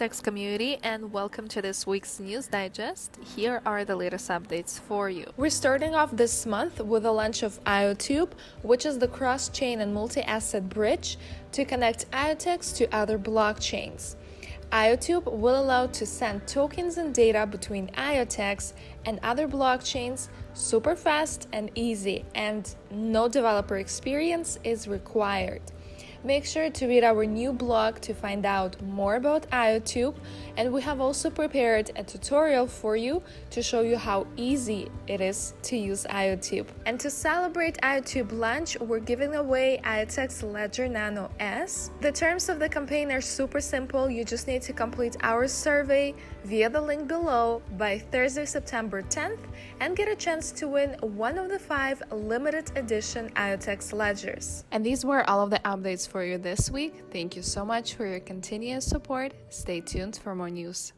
IoTeX community, and welcome to this week's News Digest. Here are the latest updates for you. We're starting off this month with the launch of IoTube, which is the cross-chain and multi-asset bridge to connect IoTeX to other blockchains. IoTube will allow to send tokens and data between IoTeX and other blockchains super fast and easy, and no developer experience is required. Make sure to read our new blog to find out more about IoTube, and we have also prepared a tutorial for you to show you how easy it is to use IoTube. And to celebrate IoTube launch, we're giving away IoTeX Ledger Nano S. The terms of the campaign are super simple. You just need to complete our survey via the link below by Thursday, September 10th, and get a chance to win one of the 5 limited edition IoTeX ledgers. And these were all of the updates for you this week. Thank you so much for your continuous support. Stay tuned for more news.